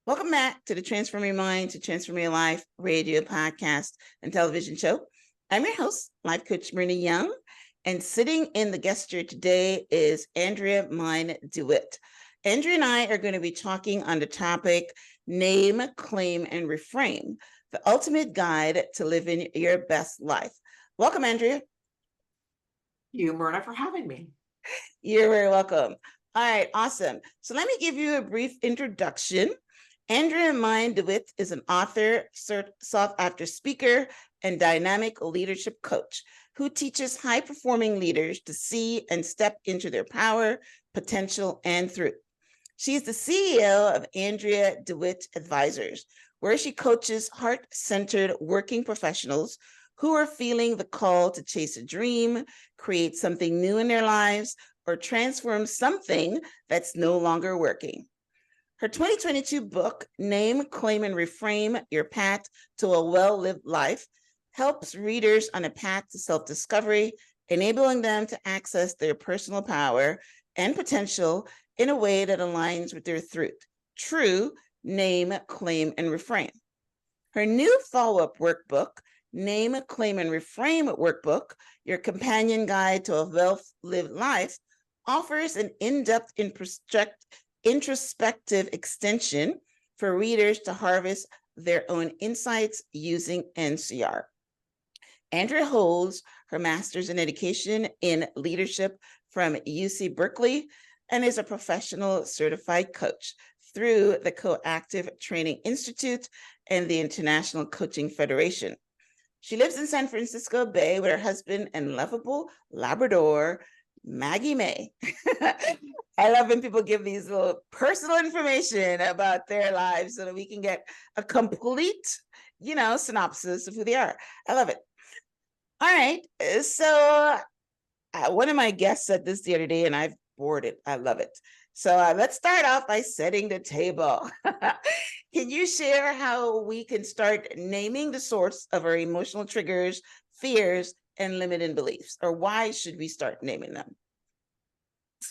Welcome back to the Transform Your Mind to Transform Your Life radio, podcast, and television show. I'm your host, life coach Myrna Young, and sitting in the guest chair today is Andrea Mein DeWitt. Andrea and I are going to be talking on the topic, Name, Claim, and Reframe, the ultimate guide to living your best life. Welcome, Andrea. Thank you, Myrna, for having me. You're very welcome. All right, awesome. So let me give you a brief introduction. Andrea Mein DeWitt is an author, sought-after speaker, and dynamic leadership coach who teaches high-performing leaders to see and step into their power, potential, and truth. She is the CEO of Andrea DeWitt Advisors, where she coaches heart-centered working professionals who are feeling the call to chase a dream, create something new in their lives, or transform something that's no longer working. Her 2022 book, Name, Claim, and Reframe, Your Path to a Well-Lived Life, helps readers on a path to self-discovery, enabling them to access their personal power and potential in a way that aligns with their truth. True, name, claim, and reframe. Her new follow-up workbook, Name, Claim, and Reframe Workbook, Your Companion Guide to a Well-Lived Life, offers an in-depth introspective extension for readers to harvest their own insights using NCR. Andrea holds her master's in education in leadership from UC Berkeley and is a professional certified coach through the Coactive Training Institute and the International Coaching Federation. She lives in San Francisco Bay with her husband and lovable Labrador, Maggie May. I love when people give these little personal information about their lives so that we can get a complete, synopsis of who they are. I love it. All right. So one of my guests said this the other day, and I've bored it. I love it. So let's start off by setting the table. Can you share how we can start naming the source of our emotional triggers, fears, and limiting beliefs? Or why should we start naming them?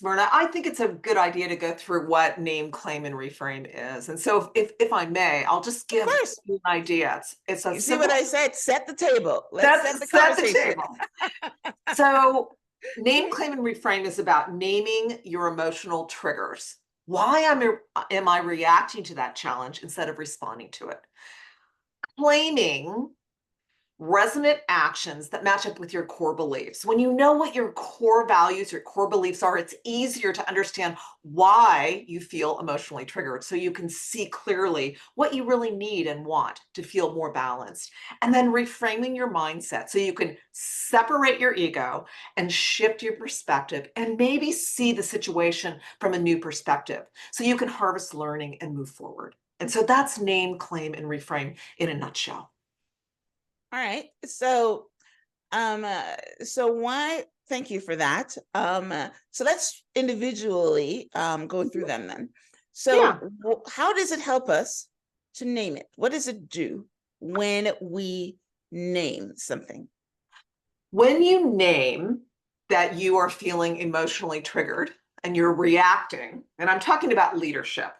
Myrna, I think it's a good idea to go through what name, claim, and reframe is. And so if I may, I'll just give you an idea. It's a you see what I said? Set the table. Let's set the conversation. So name, claim, and reframe is about naming your emotional triggers. Why am I reacting to that challenge instead of responding to it? Claiming resonant actions that match up with your core beliefs. When you know what your core values, your core beliefs are, it's easier to understand why you feel emotionally triggered, so you can see clearly what you really need and want to feel more balanced. And then reframing your mindset so you can separate your ego and shift your perspective and maybe see the situation from a new perspective so you can harvest learning and move forward. And so that's name, claim, and reframe in a nutshell. All right. So why, thank you for that. So let's individually go through them then. So how does it help us to name it? What does it do when we name something? When you name that you are feeling emotionally triggered and you're reacting, and I'm talking about leadership.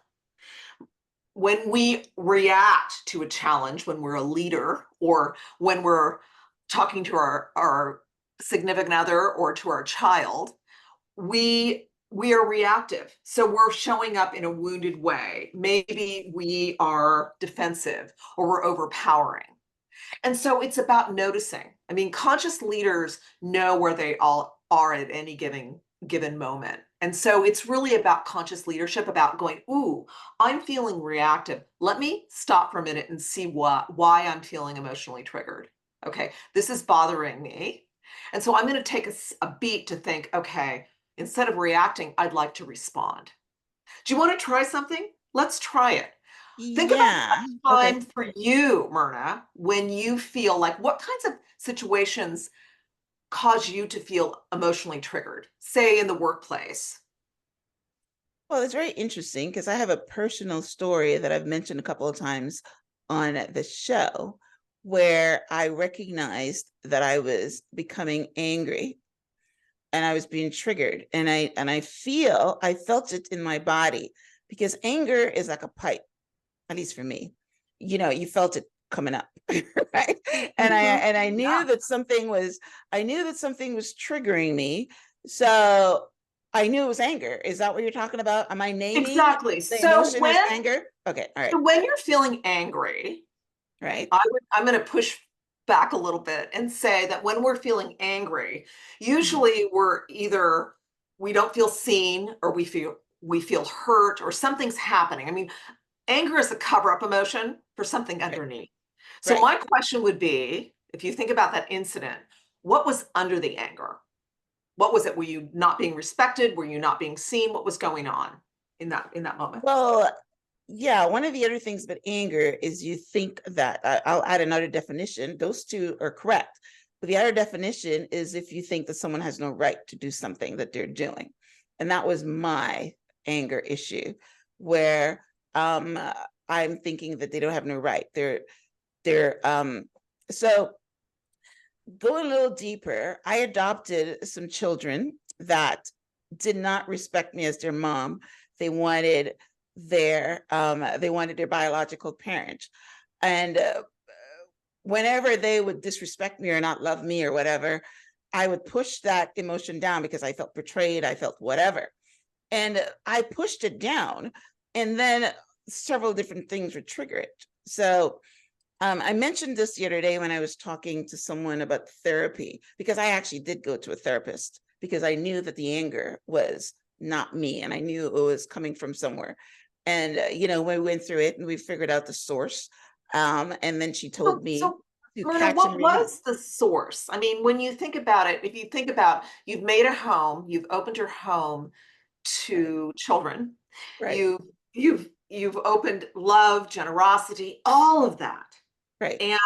When we react to a challenge, when we're a leader, or when we're talking to our significant other or to our child, we are reactive. So we're showing up in a wounded way. Maybe we are defensive or we're overpowering. And so it's about noticing. I mean, conscious leaders know where they all are at any given moment. And so it's really about conscious leadership, about going, ooh, I'm feeling reactive. Let me stop for a minute and see why I'm feeling emotionally triggered. Okay, this is bothering me. And so I'm going to take a beat to think, okay, instead of reacting, I'd like to respond. Do you want to try something? Let's try it. Think about a time for you, Myrna, when you feel like, what kinds of situations cause you to feel emotionally triggered, say in the workplace? Well, it's very interesting because I have a personal story that I've mentioned a couple of times on the show where I recognized that I was becoming angry and I was being triggered, and I felt it in my body, because anger is like a pipe. at least for me, you felt it coming up, right? And I knew Yeah. that something was triggering me. So I knew it was anger. Is that what you're talking about? Am I naming Exactly. the So emotion as anger? Okay, all right, when you're feeling angry, right. I'm going to push back a little bit and say that when we're feeling angry, Mhm. usually we don't feel seen, or we feel hurt, or something's happening. I mean, anger is a cover-up emotion for something Right, underneath. So right. my question would be, if you think about that incident, what was under the anger? What was it? Were you not being respected? Were you not being seen? What was going on in that moment? Well, yeah, one of the other things about anger is you think that I'll add another definition. Those two are correct. But the other definition is if you think that someone has no right to do something that they're doing. And that was my anger issue, where I'm thinking that they don't have no right. So going a little deeper, I adopted some children that did not respect me as their mom. They wanted they wanted their biological parent, and whenever they would disrespect me or not love me or whatever, I would push that emotion down because I felt betrayed, I felt whatever, and I pushed it down, and then several different things would trigger it. So I mentioned this the other day when I was talking to someone about therapy, because I actually did go to a therapist because I knew that the anger was not me and I knew it was coming from somewhere. And, when we went through it and we figured out the source, and then she told me So, to Myrna, catch and what release. was the source? I mean, when you think about it, if you think about you've made a home, you've opened your home Right, to children, right, you've opened love, generosity, all of that. right, And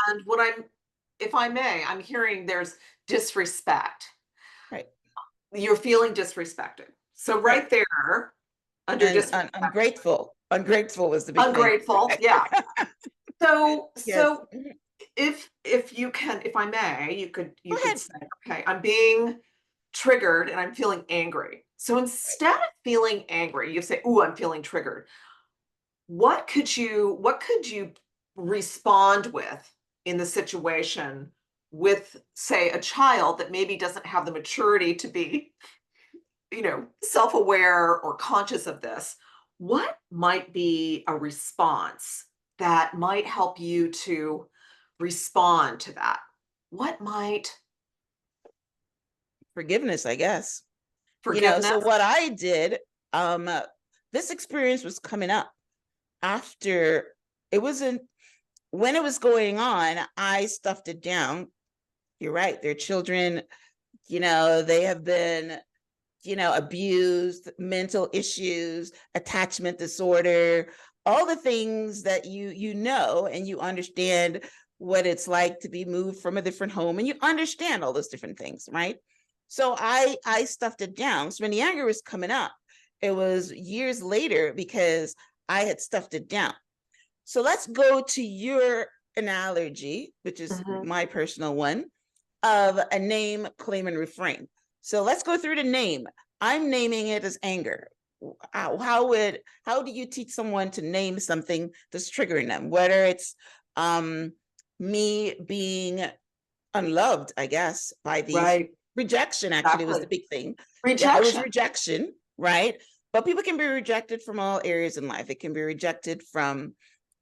if I may, I'm hearing there's disrespect. right, You're feeling disrespected. So right. right there, under And disrespect, ungrateful. Ungrateful was the big thing. ungrateful, yeah. So Yes. so Mhm. if you can, if I may, Go you could ahead. say, okay, I'm being triggered and I'm feeling angry. So instead of feeling angry, you say, "Ooh, I'm feeling triggered." What could you respond with in the situation with, say, a child that maybe doesn't have the maturity to be, self-aware or conscious of this? What might be a response that might help you to respond to that? What might Forgiveness, I guess. So forgiveness? what I did, um, uh, this experience was coming up after it wasn't when it was going on, I stuffed it down. You're right. Their children, they have been, abused, mental issues, attachment disorder, all the things that and you understand what it's like to be moved from a different home, and you understand all those different things, right? So I stuffed it down. So when the anger was coming up, it was years later because I had stuffed it down. So let's go to your analogy, which is Mhm. my personal one, of a name, claim, and reframe. So let's go through the name. I'm naming it as anger. How do you teach someone to name something that's triggering them? Whether it's um, me being unloved, I guess, by these Right. rejection actually was Exactly. the big thing. Yeah, it was Rejection. rejection, right? But people can be rejected from all areas in life. It can be rejected from,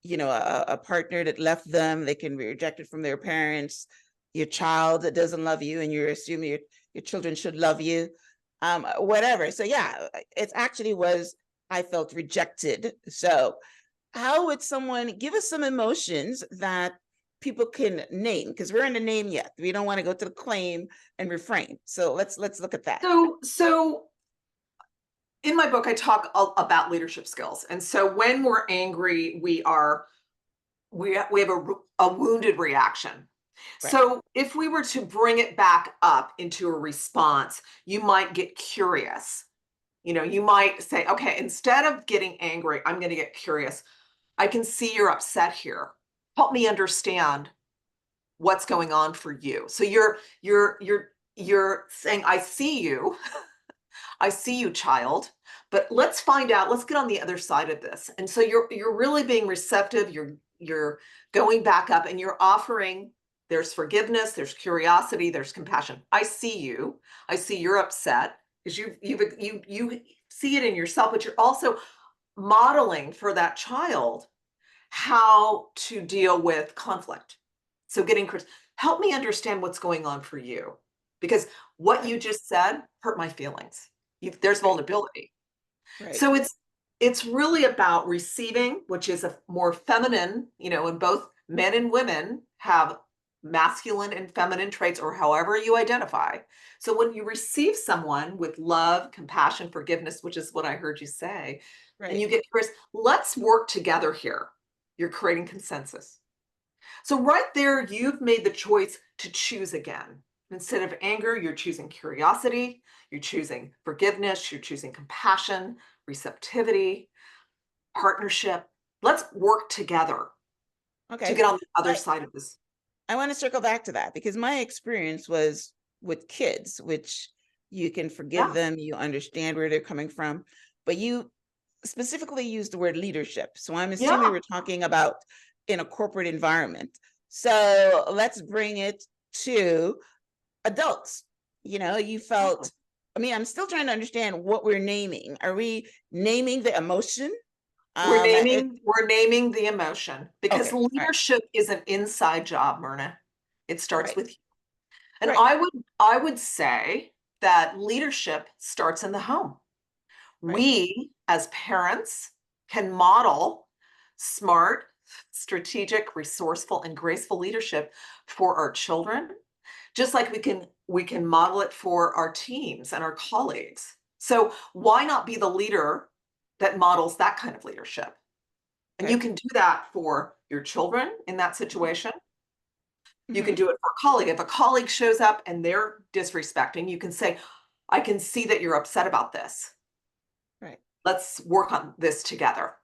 a partner that left them. They can be rejected from their parents, your child that doesn't love you, and you're assuming your children should love you, whatever. So yeah, it actually was, I felt rejected. So how would someone give us some emotions that people can name, because we're in the name yet, we don't want to go to the claim and refrain, so let's look at that. So in my book, I talk about leadership skills. And so when we're angry, we have a wounded reaction. Right, So if we were to bring it back up into a response, you might get curious. You might say, okay, instead of getting angry, I'm going to get curious. I can see you're upset here. Help me understand what's going on for you. So you're saying, I see you, child, But let's find out, let's get on the other side of this. And so you're really being receptive, you're going back up and you're offering, there's forgiveness, there's curiosity, there's compassion. I see you. I see you're upset because you see it in yourself, but you're also modeling for that child how to deal with conflict. So getting Chris, help me understand what's going on for you, because what you just said hurt my feelings. There's vulnerability. Right. So it's really about receiving, which is a more feminine, and both men and women have masculine and feminine traits, or however you identify. So when you receive someone with love, compassion, forgiveness, which is what I heard you say, Right. and you get curious, let's work together here. You're creating consensus. So right there, you've made the choice to choose again. Instead of anger, you're choosing curiosity, you're choosing forgiveness, you're choosing compassion, receptivity, partnership. Let's work together to Okay. get on the other side of this. I want to circle back to that because my experience was with kids, which you can forgive Yeah. them, you understand where they're coming from, but you specifically used the word leadership. So I'm assuming Yeah. we're talking about in a corporate environment. So let's bring it to adults. You felt, I'm still trying to understand what we're naming. Are we naming the emotion? We're It- naming the emotion, because okay. All right. leadership is an inside job, Myrna. It starts Right. with you. And Right. I would say that leadership starts in the home. Right. We, as parents, can model smart, strategic, resourceful, and graceful leadership for our children, just like we can model it for our teams and our colleagues. So why not be the leader that models that kind of leadership? And you Okay. can do that for your children in that situation. You can Mhm. do it for a colleague. If a colleague shows up and they're disrespecting, you can say, I can see that you're upset about this. Right. Let's work on this together.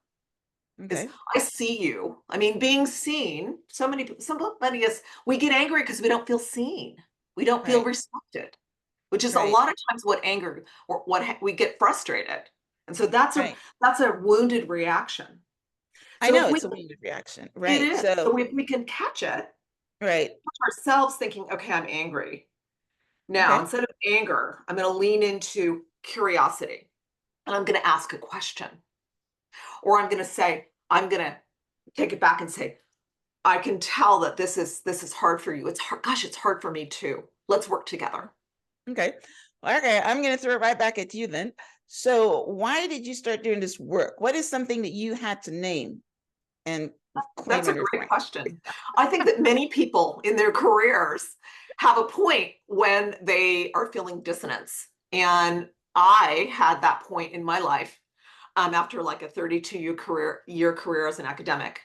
Is Okay. I see you. I mean, being seen, somebody is, we get angry because we don't feel seen. We don't feel Right. respected, which is a Right. lot of times what anger, or we get frustrated. And so Right. that's a wounded reaction. I So know if we it's a weird reaction. it Right. is. So, So if we can catch it, right. ourselves thinking, okay, I'm angry. Now, Okay. instead of anger, I'm going to lean into curiosity and I'm going to ask a question. Or I'm going to say, I'm going to take it back and say, I can tell that this is hard for you. It's hard. Gosh, it's hard for me too. Let's work together. Okay. Okay. I'm going to throw it right back at you then. So, why did you start doing this work? What is something that you had to name and claim That's a and great reframe? question. I think that many people in their careers have a point when they are feeling dissonance. And I had that point in my life after like a 32-year career as an academic,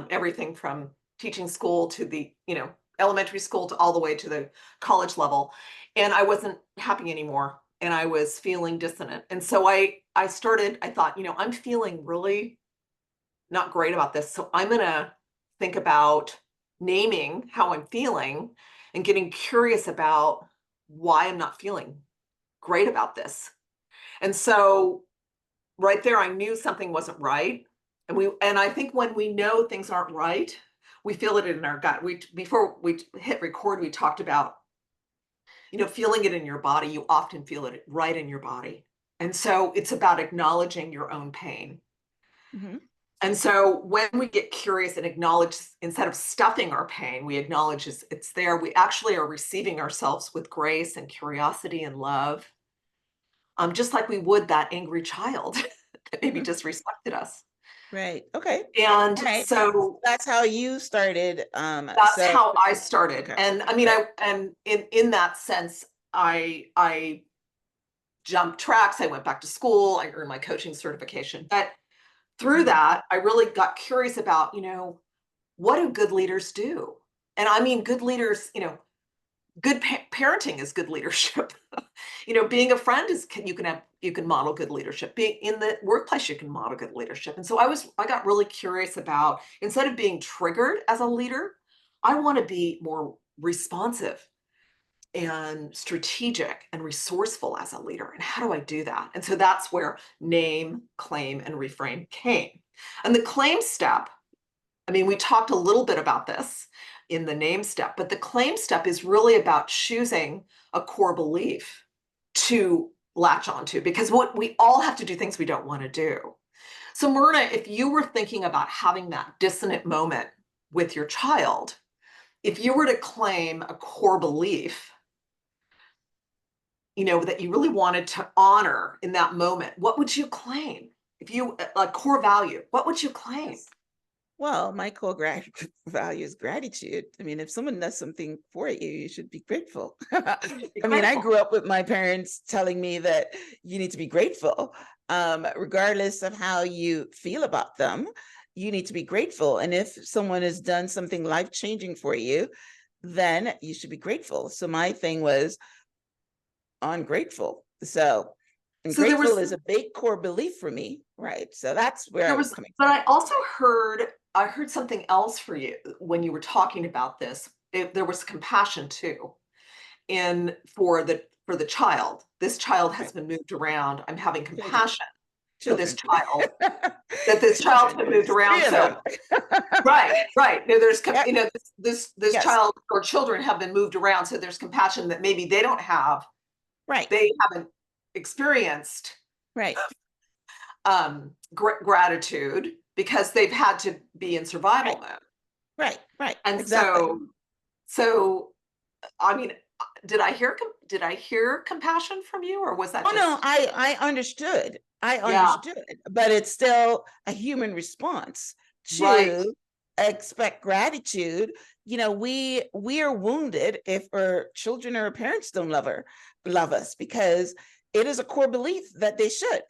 everything from teaching school to the, elementary school to all the way to the college level. And I wasn't happy anymore. And I was feeling dissonant. And so I thought, I'm feeling really not great about this. So I'm going to think about naming how I'm feeling and getting curious about why I'm not feeling great about this. And so right there, I knew something wasn't right. And I think when we know things aren't right, we feel it in our gut. Before we hit record, we talked about, feeling it in your body. You often feel it right in your body. And so it's about acknowledging your own pain. Mhm. And so when we get curious and acknowledge, instead of stuffing our pain, we acknowledge it's there. We actually are receiving ourselves with grace and curiosity and love, just like we would that angry child that maybe Mhm. disrespected us. Right. Okay. And All right. so That's how you started. that's So, how I started. okay. And I mean, Right. and in that sense, I jumped tracks. I went back to school. I earned my coaching certification. But through Mhm. that, I really got curious about, what do good leaders do? And I mean, good leaders, good parenting is good leadership. Being a friend is, you can model good leadership. Being in the workplace, you can model good leadership. And so I got really curious about, instead of being triggered as a leader, I want to be more responsive and strategic and resourceful as a leader. And how do I do that? And so that's where name, claim, and reframe came. And the claim step, I mean, we talked a little bit about this in the name step, but the claim step is really about choosing a core belief to latch onto, because what we all have to do things we don't want to do. So Myrna, if you were thinking about having that dissonant moment with your child, if you were to claim a core belief, you know, that you really wanted to honor in that moment, what would you claim? If you, a core value, what would you claim? Well, my core value is gratitude. I mean, if someone does something for you, you should be grateful. I mean, I grew up with my parents telling me that you need to be grateful, regardless of how you feel about them. You need to be grateful. And if someone has done something life-changing for you, then you should be grateful. So my thing was ungrateful. So, and So grateful is a big core belief for me, right? So that's where I was coming but from. I also I heard something else for you when you were talking about this. There was compassion too, in for the child. This child has been moved around. I'm having compassion for this child. That this child's been moved around. So right. There's you know, this Yes. child or children have been moved around. So there's compassion that maybe they don't have. Right. They haven't experienced. Right. Gratitude because they've had to be in survival mode. Right. And exactly. so I mean, did I hear compassion from you, or was that Oh just? no, I understood. But it's still a human response to expect gratitude. You know, we are wounded if our children or our parents don't love us, because it is a core belief that they should.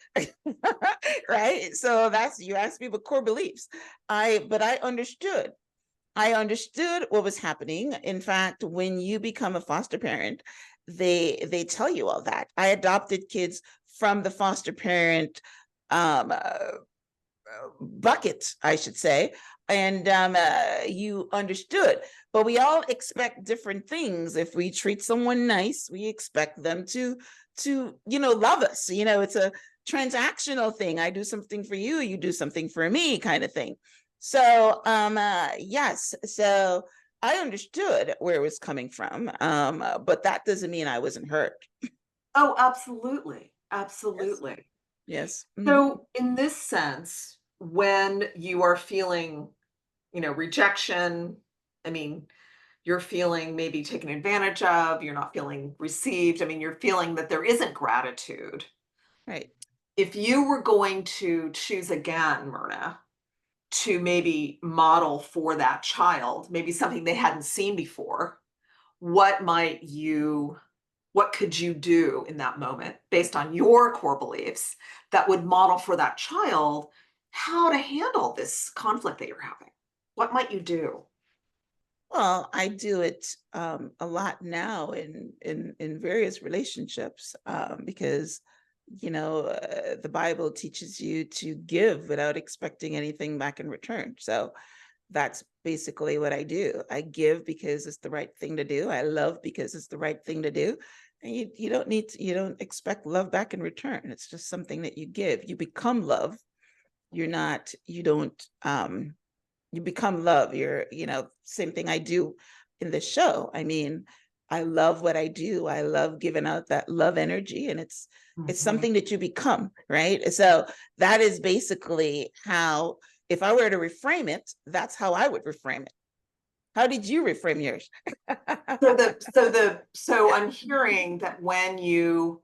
Right. So that's, you asked me about core beliefs. But I understood what was happening. In fact, when you become a foster parent, they tell you all that. I adopted kids from the foster parent bucket, I should say, and you understood. But we all expect different things. If we treat someone nice, we expect them to love us. You know, it's a transactional thing. I do something for you, you do something for me, kind of thing. So yes, so I understood where it was coming from, but that doesn't mean I wasn't hurt. Oh, absolutely. Absolutely. Yes. So in this sense, when you are feeling, you know, rejection, I mean, you're feeling maybe taken advantage of, you're not feeling received. I mean, you're feeling that there isn't gratitude. Right. If you were going to choose again, Myrna, to maybe model for that child, maybe something they hadn't seen before, what could you do in that moment based on your core beliefs that would model for that child how to handle this conflict that you're having? What might you do? Well, I do it a lot now in various relationships, because the Bible teaches you to give without expecting anything back in return. So that's basically what I do. I give because it's the right thing to do. I love because it's the right thing to do. And you don't expect love back in return. It's just something that you give. You become love. You become love. Same thing I do in the show. I mean, I love what I do. I love giving out that love energy, and it's something that you become, right? So that is basically how, if I were to reframe it, that's how I would reframe it. How did you reframe yours? So I'm hearing that when you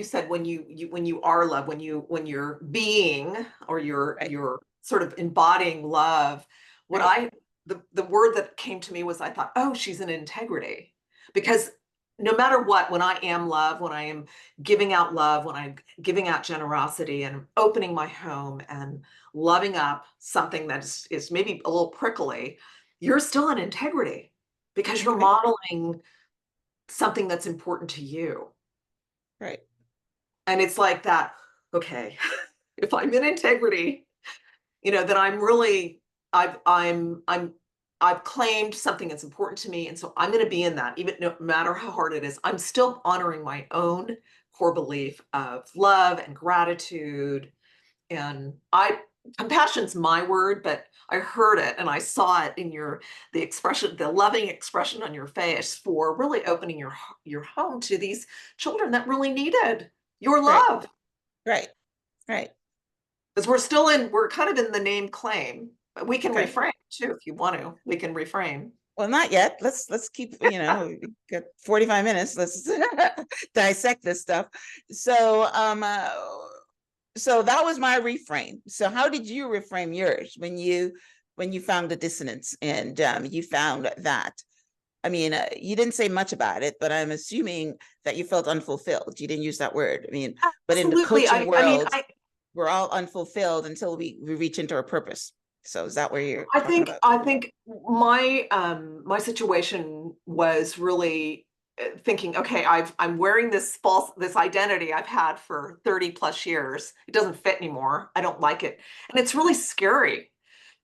said when you are love, when you're being, or you're sort of embodying love, the word that came to me was, I thought, oh, she's in integrity. Because no matter what, when I am love, when I am giving out love, when I'm giving out generosity and opening my home and loving up something that is maybe a little prickly, you're still in integrity because you're modeling something that's important to you. Right. And it's like that, okay, if I'm in integrity, then I'm really, I'm I've claimed something that's important to me, and so I'm going to be in that, even no matter how hard it is. I'm still honoring my own core belief of love and gratitude. And compassion's my word, but I heard it and I saw it in the expression, the loving expression on your face for really opening your home to these children that really needed your Right, love. right, right. Because we're kind of in the name claim, but we can Okay. reframe too if you want to. We can reframe. Well, not yet. Let's keep, we got 45 minutes. Let's dissect this stuff. So, so that was my reframe. So how did you reframe yours when you found the dissonance and you found that? I mean, you didn't say much about it, but I'm assuming that you felt unfulfilled. You didn't use that word. I mean, but in the Absolutely. coaching I mean, world, we're all unfulfilled until we reach into our purpose. So is that where you're I talking think about? I think my situation was really thinking, okay, I'm wearing this identity I've had for 30 plus years. It doesn't fit anymore. I don't like it. And it's really scary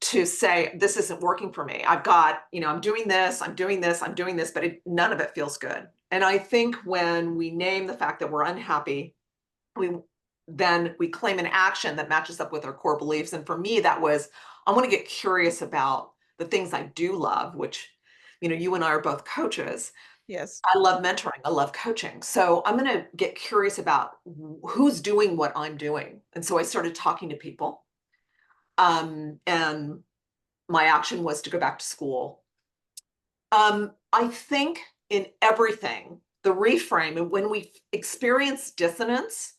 to say this isn't working for me. I've got, I'm doing this, I'm doing this, I'm doing this, but none of it feels good. And I think when we name the fact that we're unhappy, then we claim an action that matches up with our core beliefs. And for me, that was, I want to get curious about the things I do love, which, you and I are both coaches. Yes. I love mentoring. I love coaching. So I'm going to get curious about who's doing what I'm doing. And so I started talking to people. And my action was to go back to school. I think in everything, the reframe, and when we experience dissonance,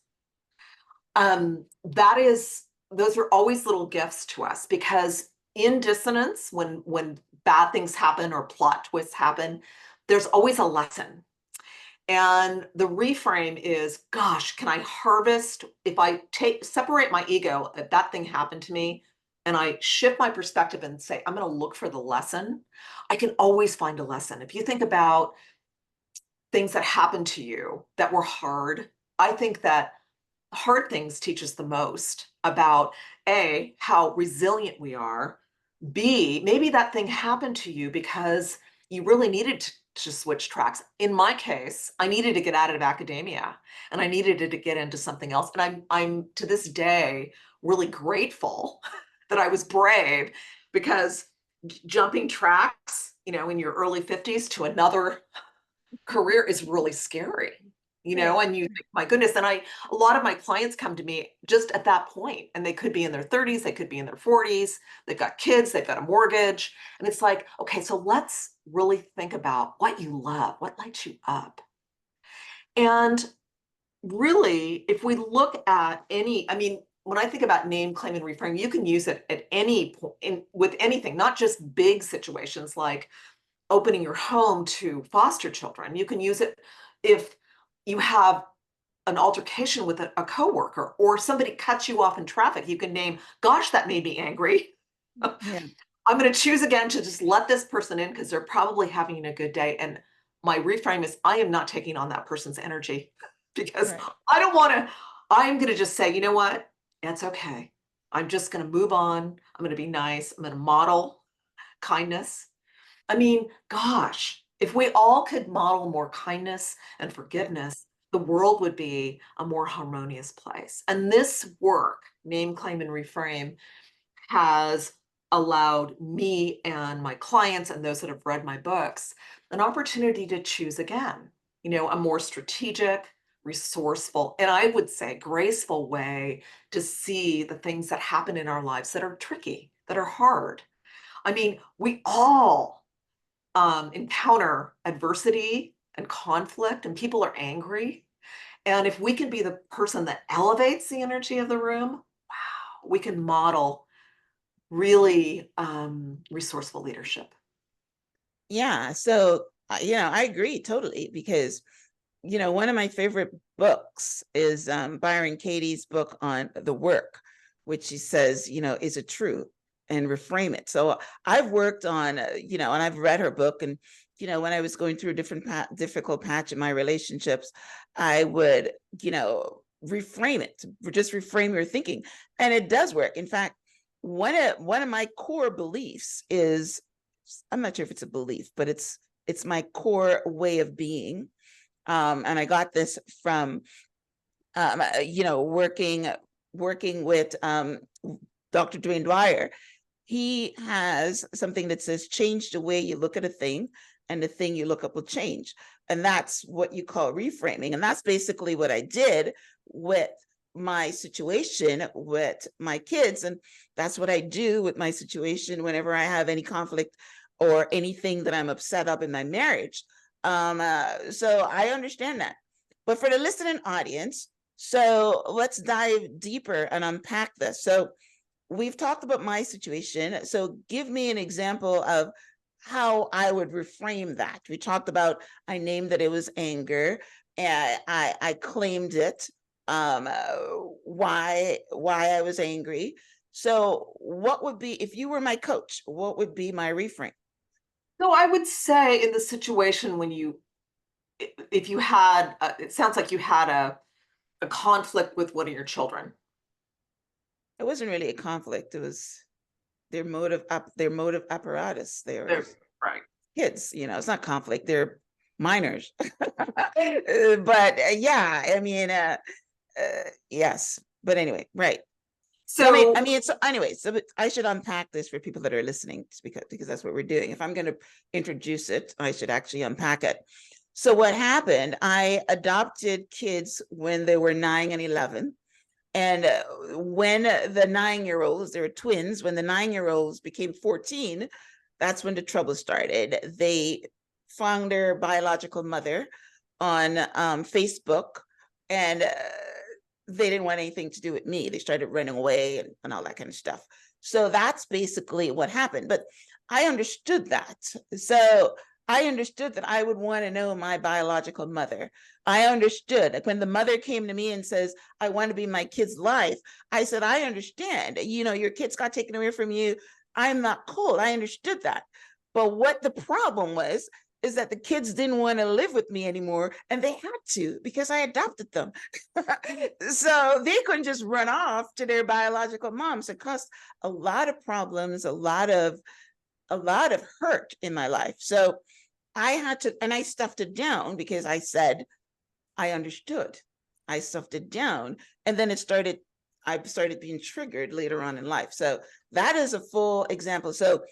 those are always little gifts to us, because in dissonance, when bad things happen or plot twists happen, there's always a lesson. And the reframe is, gosh, can I harvest, if I separate my ego that thing happened to me, and I shift my perspective and say, I'm going to look for the lesson, I can always find a lesson. If you think about things that happened to you that were hard, I think that hard things teach us the most about A, how resilient we are, B, maybe that thing happened to you because you really needed to switch tracks. In my case, I needed to get out of academia and I needed to get into something else. And I'm to this day really grateful that I was brave, because jumping tracks, in your early 50s to another career is really scary, Right. and you think, my goodness. And a lot of my clients come to me just at that point, and they could be in their 30s, they could be in their 40s, they've got kids, they've got a mortgage. And it's like, okay, so let's really think about what you love, what lights you up. And really, if we look at when I think about name, claim, and reframe, you can use it at any point with anything, not just big situations like opening your home to foster children. You can use it if you have an altercation with a coworker, or somebody cuts you off in traffic. You can name, gosh, that made me angry. Yeah. I'm going to choose again to just let this person in because they're probably having a good day. And my reframe is, I am not taking on that person's energy because Right. I don't want to. I'm going to just say, you know what? It's okay. I'm just going to move on. I'm going to be nice. I'm going to model kindness. I mean, gosh, if we all could model more kindness and Right. forgiveness, the world would be a more harmonious place. And this work, name, claim, and reframe, has allowed me and my clients and those that have read my books an opportunity to choose again, a more strategic, resourceful, and I would say graceful way to see the things that happen in our lives that are tricky, that are hard. I mean, we all encounter adversity and conflict, and people are angry. And if we can be the person that elevates the energy of the room, wow, we can model really resourceful leadership. Yeah. So, I agree totally, because, one of my favorite books is Byron Katie's book on the work, which she says, is a truth, and reframe it. So I've worked on, and I've read her book, and, when I was going through a difficult patch in my relationships, I would, reframe it, just reframe your thinking. And it does work. In fact, one of my core beliefs is I'm not sure if it's a belief, but it's my core way of being. And I got this from, working with Dr. Dwayne Dwyer. He has something that says, change the way you look at a thing, and the thing you look up will change. And that's what you call reframing. And that's basically what I did with my situation with my kids. And that's what I do with my situation whenever I have any conflict or anything that I'm upset of in my marriage. So I understand that. But for the listening audience, so let's dive deeper and unpack this. So we've talked about my situation. So give me an example of how I would reframe that. We talked about, I named that it was anger, and I claimed it, why I was angry. So what would be, if you were my coach, what would be my reframe? So I would say in the situation when if you had, it sounds like you had a conflict with one of your children. It wasn't really a conflict. It was their motive apparatus. They're right. Kids, it's not conflict. They're minors. But yeah, I mean, yes. But anyway, right. So anyway, so I should unpack this for people that are listening, because that's what we're doing. If I'm going to introduce it, I should actually unpack it. So what happened, I adopted kids when they were 9 and 11. And when the 9-year-olds, they were twins, when the 9-year-olds became 14, that's when the trouble started. They found their biological mother on Facebook, and they didn't want anything to do with me. They started running away and all that kind of stuff. So that's basically what happened. But I understood that. So I understood that I would want to know my biological mother. I understood that when the mother came to me and says, I want to be my kid's life, I said, I understand, your kids got taken away from you. I'm not cold. I understood that. But what the problem was, is that the kids didn't want to live with me anymore, and they had to, because I adopted them. So they couldn't just run off to their biological moms. It caused a lot of problems, a lot of hurt in my life. So I had to, and I stuffed it down because I said, I understood. I stuffed it down. And then I started being triggered later on in life. So that is a full example. So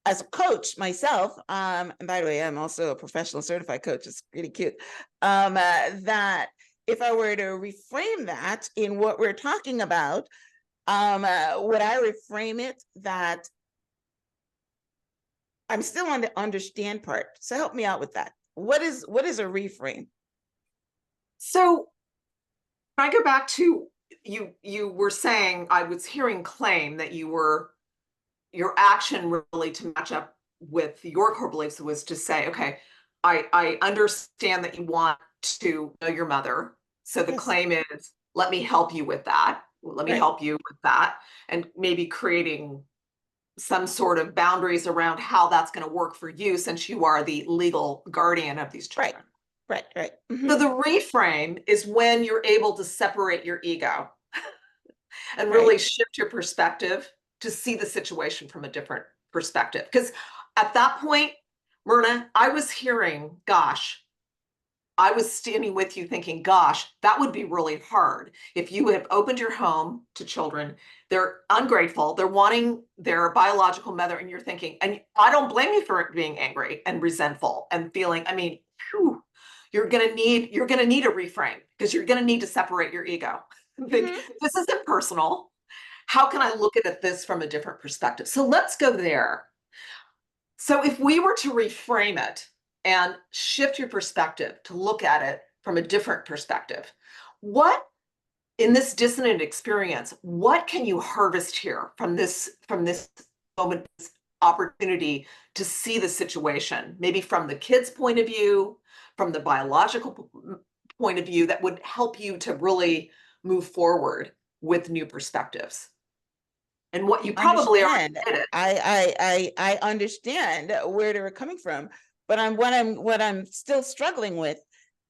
as a coach myself, and by the way, I'm also a professional certified coach. It's really cute. That if I were to reframe that in what we're talking about, would I reframe it that I'm still on the understand part? So help me out with that. What is a reframe? So I go back to you were saying, I was hearing claim that your action really to match up with your core beliefs was to say, okay, I understand that you want to know your mother. So the claim is, let me help you with that. Let me help you with that. And maybe creating some sort of boundaries around how that's going to work for you, since you are the legal guardian of these children. Right. Mm-hmm. So the reframe is when you're able to separate your ego and really shift your perspective to see the situation from a different perspective. Because at that point, Myrna, I was hearing, gosh, I was standing with you thinking, gosh, that would be really hard. If you have opened your home to children, they're ungrateful, they're wanting their biological mother, and you're thinking, and I don't blame you for being angry and resentful and feeling, whew, you're gonna need a reframe, because you're gonna need to separate your ego. Think, this isn't personal. How can I look at this from a different perspective? So let's go there. So if we were to reframe it and shift your perspective to look at it from a different perspective, what in this dissonant experience, what can you harvest here from this moment, this opportunity to see the situation, maybe from the kid's point of view, from the biological point of view, that would help you to really move forward with new perspectives? And what you probably already did it. I understand where they were coming from, but what I'm still struggling with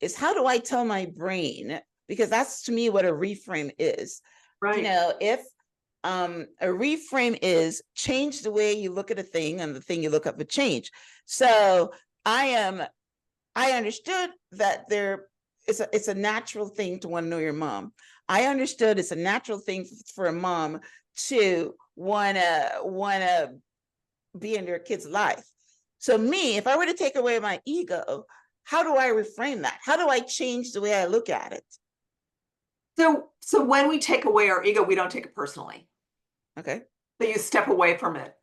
is, how do I tell my brain, because that's to me what a reframe is. Right. If a reframe is change the way you look at a thing, and the thing you look at would change. So I understood that it's a natural thing to want to know your mom. I understood it's a natural thing for a mom to wanna be in their kid's life. So me, if I were to take away my ego, how do I reframe that? How do I change the way I look at it? So when we take away our ego, we don't take it personally. Okay. So you step away from it.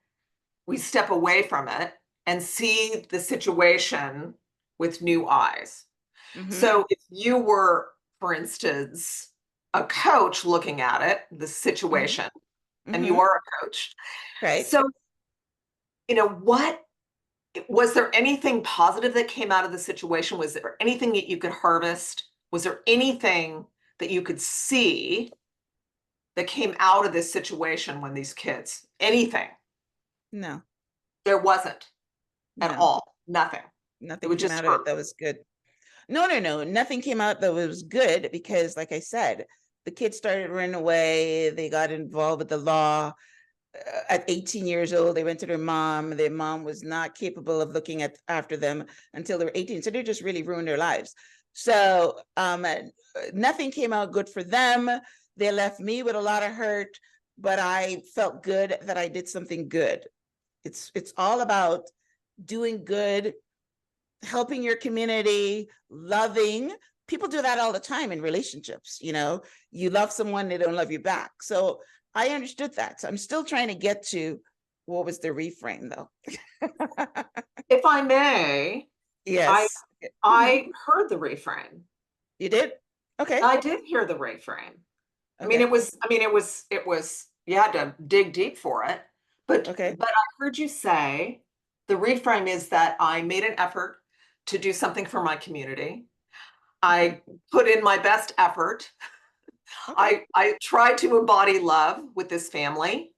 We step away from it and see the situation with new eyes. Mm-hmm. So if you were, for instance, a coach looking at it, the situation, Mm-hmm. and you are a coach. Right. So, what was there anything positive that came out of the situation? Was there anything that you could harvest? Was there anything that you could see that came out of this situation when these kids, anything? No. There wasn't at No. all. Nothing. It Nothing would came just out of it hurt. that was good. No. Nothing came out that was good because, like I said, the kids started running away. They got involved with the law. At 18 years old, they went to their mom. Their mom was not capable of looking after them until they were 18. So they just really ruined their lives. So nothing came out good for them. They left me with a lot of hurt, but I felt good that I did something good. It's all about doing good, helping your community, loving. People do that all the time in relationships. You love someone, they don't love you back. So I understood that. So I'm still trying to get to what was the reframe, though. If I may, Yes. I heard the reframe. You did? Okay. I did hear the reframe. I mean, Okay. it was, you had to dig deep for it, but Okay. I heard you say the reframe is that I made an effort to do something for my community. I put in my best effort. Okay. I tried to embody love with this family.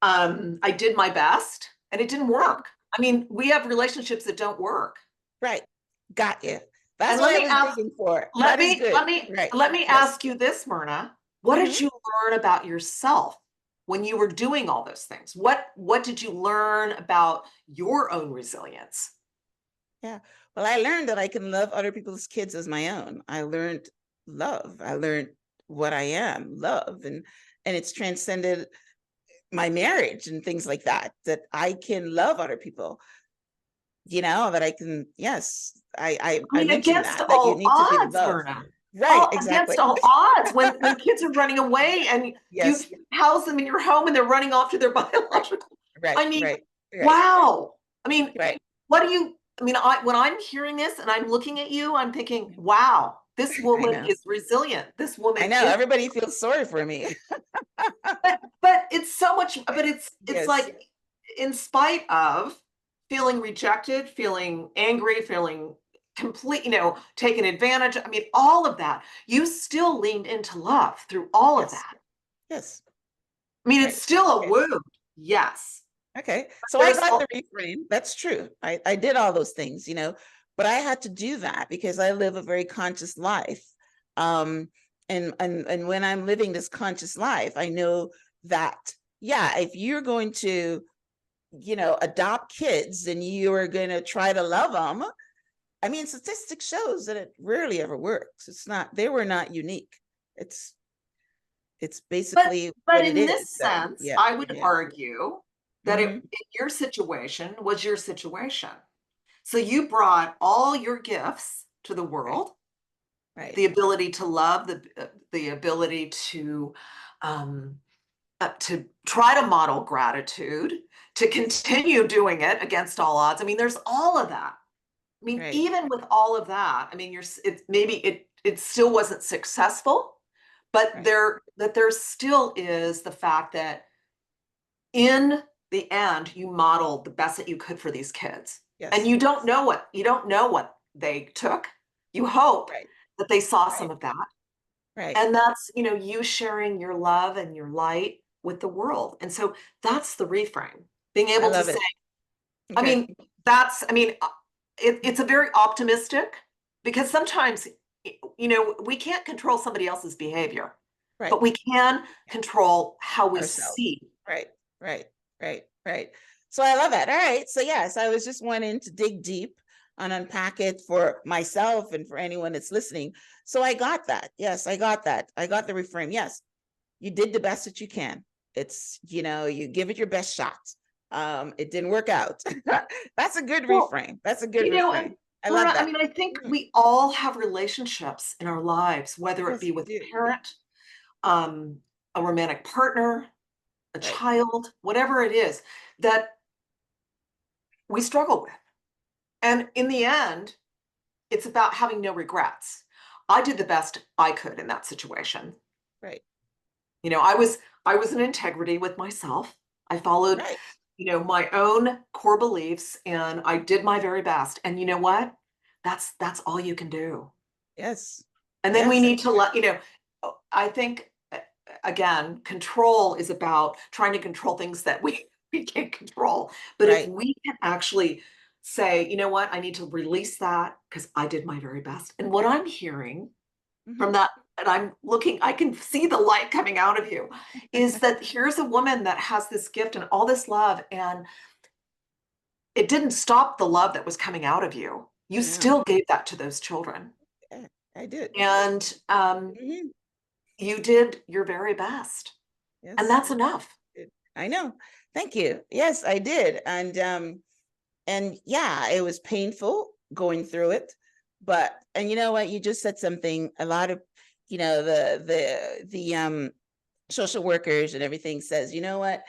I did my best and it didn't work. I mean, we have relationships that don't work. Right. Got you. That's And what I was digging for. That is good. Right. let me Yes. ask you this, Myrna. What did you learn about yourself when you were doing all those things? What did you learn about your own resilience? Yeah. Well, I learned that I can love other people's kids as my own. I learned love. I learned what I am, love, and it's transcended my marriage and things like that. That I can love other people. That I can. Yes, I mean, mentioned against that you all need to be odds, loved. Myrna. Right. Against Exactly. all odds, when kids are running away and Yes. you've housed them in your home and they're running off to their biological. Right. I mean, Right. wow. I mean, Right. when I'm hearing this and I'm looking at you, I'm thinking, wow, this woman is resilient. This woman I know. is. Everybody feels sorry for me. But it's so much, but it's Yes. like, in spite of feeling rejected, feeling angry, feeling complete, taken advantage. I mean, all of that, you still leaned into love through all of that. Yes. I mean, Right. it's still a wound. Yes. Okay. So I got the reframe. That's true. I did all those things, but I had to do that because I live a very conscious life. And when I'm living this conscious life, I know that, yeah, if you're going to, adopt kids and you are going to try to love them, I mean, statistics shows that it rarely ever works. They were not unique. It's basically but what in it is. this sense, yeah, I would yeah. argue that your situation was your situation. So you brought all your gifts to the world, Right. The ability to love, the ability to try to model gratitude, to continue doing it against all odds. I mean, there's all of that. I mean, even with all of that, I mean, it still wasn't successful, but there still is the fact that in the end, you modeled the best that you could for these kids. Yes. And you don't know what they took. You hope that they saw some of that. Right. And that's, you sharing your love and your light with the world. And so that's the reframe. Being able to say, I mean, it's a very optimistic, because sometimes, we can't control somebody else's behavior. Right. but we can control how we Ourselves. see. Right. Right. Right. Right. So I love that. All right. So yes, I was just wanting to dig deep and unpack it for myself and for anyone that's listening. So I got that. Yes, I got that. I got the reframe. Yes, you did the best that you can. It's, you give it your best shot. It didn't work out. That's a good Well, reframe. That's a good reframe. and I love Laura, I that. mean, I think Mhm. we all have relationships in our lives, whether it Yes, be we with do. a parent, um, a romantic partner, a Right. child, whatever it is that we struggle with. And in the end, it's about having no regrets. I did the best I could in that situation. Right. I was in integrity with myself. I followed, Right. my own core beliefs and I did my very best. And you know what? That's all you can do. Yes. And then we Yes. need to I think again, control is about trying to control things that we can't control. But if Right. we can actually say, you know what, I need to release that because I did my very best. And what I'm hearing Mhm. from that, and I can see the light coming out of you, is that here's a woman that has this gift and all this love, and it didn't stop the love that was coming out of you. You No. still gave that to those children. Yeah, I did. And Mhm. you did your very best. And Yes. that's enough. I know. Thank you. Yes, I did. And yeah, it was painful going through it. But and you know what? You just said something. A lot of, the social workers and everything says, you know what?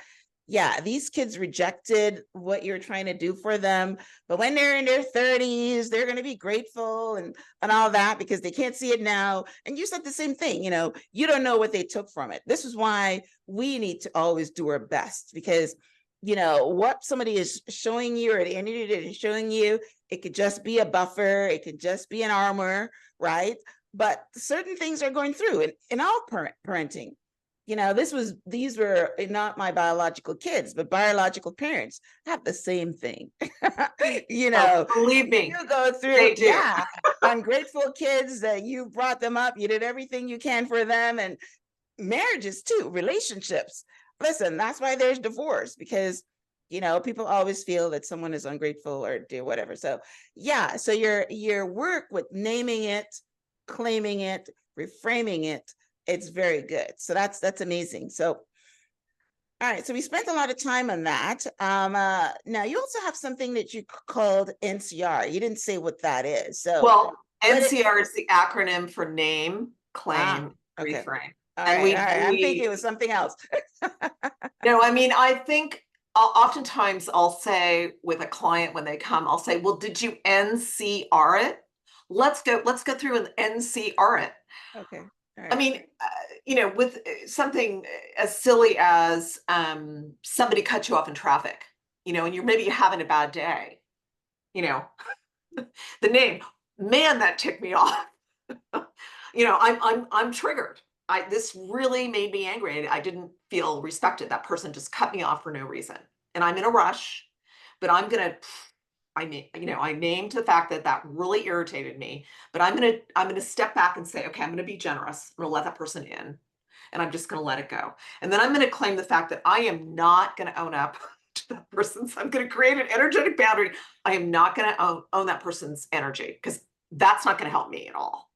Yeah, these kids rejected what you're trying to do for them, but when they're in their 30s, they're going to be grateful and all that because they can't see it now. And you said the same thing, you don't know what they took from it. This is why we need to always do our best because what somebody is showing you or the energy that is showing you, it could just be a buffer, it could just be an armor, right? But certain things are going through in all parenting. These were not my biological kids, but biological parents have the same thing. you Oh, know, believe you me, go through, they do. yeah, ungrateful kids that you brought them up, you did everything you can for them, and marriages too, relationships. Listen, that's why there's divorce because people always feel that someone is ungrateful or do whatever. So yeah, so your work with naming it, claiming it, reframing it, it's very good. So that's amazing. So all right, so we spent a lot of time on that. Now you also have something that you called NCR. You didn't say what that is. So Well, what it NCR is the acronym for name, claim, okay. reframe. All And right, all we right. I'm thinking it we was something else. no, I mean, I think oftentimes I'll say with a client when they come, I'll say, well, did you NCR it? Let's go through and NCR it. Okay. All I right. mean, with something as silly as somebody cut you off in traffic, and maybe you're having a bad day, you know, the name, man, that ticked me off. I'm triggered. This really made me angry. I didn't feel respected. That person just cut me off for no reason, and I'm in a rush. But I named the fact that that really irritated me. But I'm gonna step back and say, okay, I'm gonna be generous. I'm gonna let that person in, and I'm just gonna let it go. And then I'm gonna claim the fact that I am not gonna own up to that person's. I'm gonna create an energetic boundary. I am not gonna own that person's energy because that's not gonna help me at all.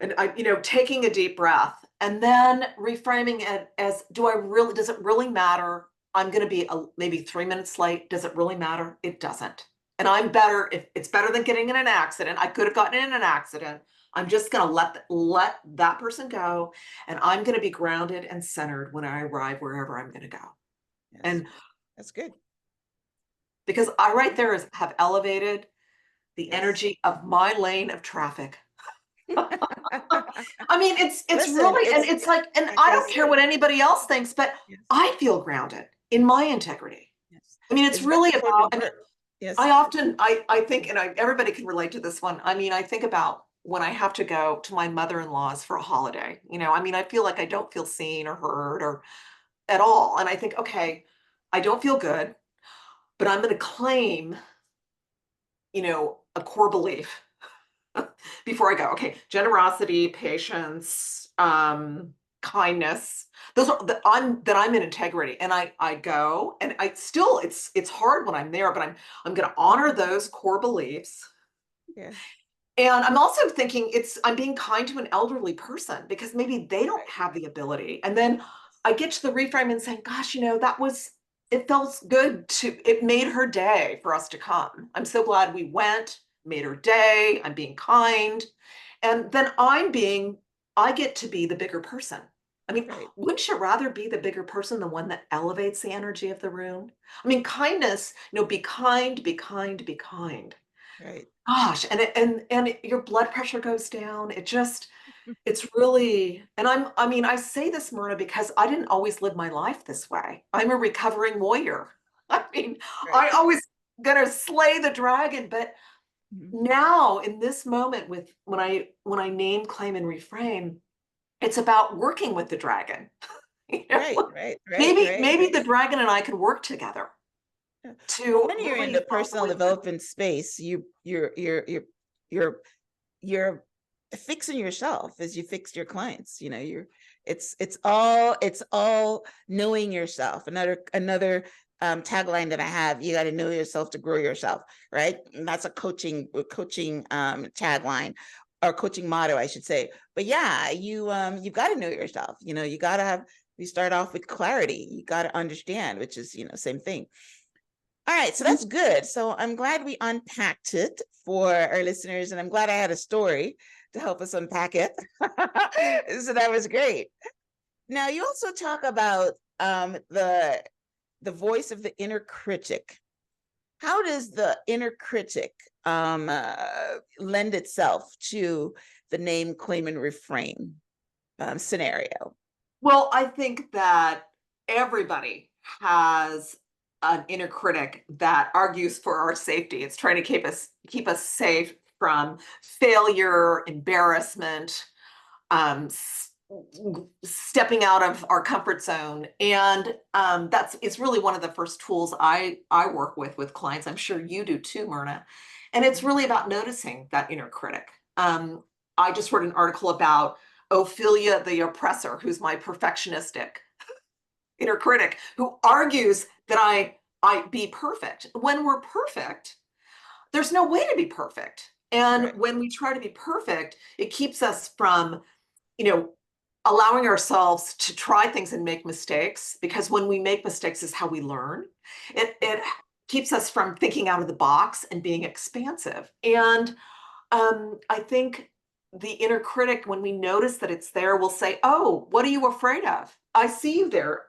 And taking a deep breath and then reframing it as, does it really matter? I'm going to be maybe 3 minutes late. Does it really matter? It doesn't. And I'm better if it's better than getting in an accident. I could have gotten in an accident. I'm just going to let that person go. And I'm going to be grounded and centered when I arrive wherever I'm going to go. Yes. And That's good. because I right there have elevated the Yes. energy of my lane of traffic. I mean, it's Listen, really, and it's it's like, and like I I don't care said, what anybody else thinks, but yes, I feel grounded in my integrity. yes. I mean, it's It's very really important about, to work. I Yes. often, I think, and everybody can relate to this one. I mean, I think about when I have to go to my mother-in-law's for a holiday, I mean, I feel like I don't feel seen or heard or at all. And I think, okay, I don't feel good, but I'm going to claim, a core belief. before I go, okay, generosity, patience, kindness. Those are I'm in integrity, and I go, and I still, it's hard when I'm there, but I'm going to honor those core beliefs. Yeah. And I'm also thinking I'm being kind to an elderly person because maybe they don't have the ability. And then I get to the reframe and saying, gosh, it felt good it made her day for us to come. I'm so glad we went, made her day. I'm being kind. And then I get to be the bigger person. I mean, Right. wouldn't you rather be the bigger person, the one that elevates the energy of the room? I mean, kindness, be kind, be kind, be kind. Right. Gosh, and your blood pressure goes down. It's really, and I say this, Myrna, because I didn't always live my life this way. I'm a recovering warrior. I mean, Right. I always gonna slay the dragon, but Mhm. now in this moment when I name, claim, and reframe, it's about working with the dragon. Right. Right. Right. Maybe the dragon and I could work together Yeah. Well, to when you're in really the find the personal way development space, you're fixing yourself as you fix your clients. It's all knowing yourself. Another tagline that I have: you got to know yourself to grow yourself. Right, and that's a coaching tagline, or coaching motto, I should say. But yeah, you've got to know yourself. You got to have. You start off with clarity. You got to understand, which is same thing. All right, so that's good. So I'm glad we unpacked it for our listeners, and I'm glad I had a story to help us unpack it. So that was great. Now, you also talk about the voice of the inner critic. How does the inner critic lend itself to the name, claim, and reframe scenario? Well, I think that everybody has an inner critic that argues for our safety. It's trying to keep us safe from failure, embarrassment, stepping out of our comfort zone. And it's really one of the first tools I work with clients. I'm sure you do too, Myrna. And it's really about noticing that inner critic. I just wrote an article about Ophelia the oppressor, who's my perfectionistic inner critic, who argues that I be perfect. When we're perfect, there's no way to be perfect. And Right. when we try to be perfect, it keeps us from, allowing ourselves to try things and make mistakes, because when we make mistakes is how we learn. It keeps us from thinking out of the box and being expansive. And I think the inner critic, when we notice that it's there, will say, oh, what are you afraid of? I see you there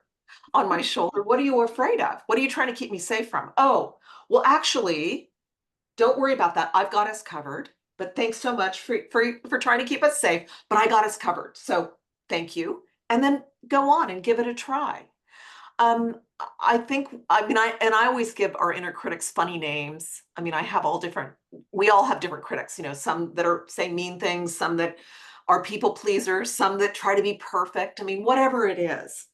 on my shoulder. What are you afraid of? What are you trying to keep me safe from? Oh, well, actually, don't worry about that. I've got us covered. But thanks so much for trying to keep us safe. But I got us covered. So thank you. And then go on and give it a try. I think, I always give our inner critics funny names. We all have different critics, some that are saying mean things, some that are people pleasers, some that try to be perfect. Whatever it is.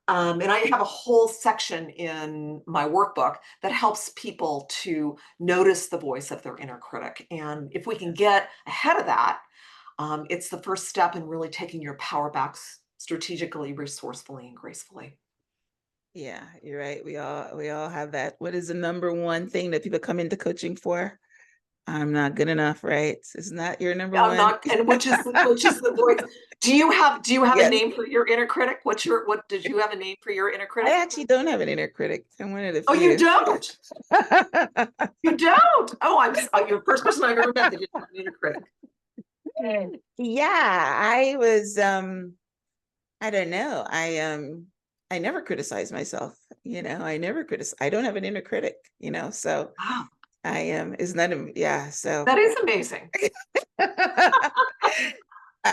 And I have a whole section in my workbook that helps people to notice the voice of their inner critic. And if we can get ahead of that, it's the first step in really taking your power back strategically, resourcefully, and gracefully. Yeah, you're right. We all have that. What is the number one thing that people come into coaching for? I'm not good enough, right? Isn't that your number I'm one? not, and which is the voice. Do you have a Yes. name for your inner critic? What did you have a name for your inner critic? I actually don't have an inner critic. I'm one of the Oh, you few. don't? You don't? Oh, you're the first person I've ever met that didn't have an inner critic. Yeah, I was I don't know. I never criticize myself, I don't have an inner critic, so Wow, I am isn't that yeah, so that is amazing.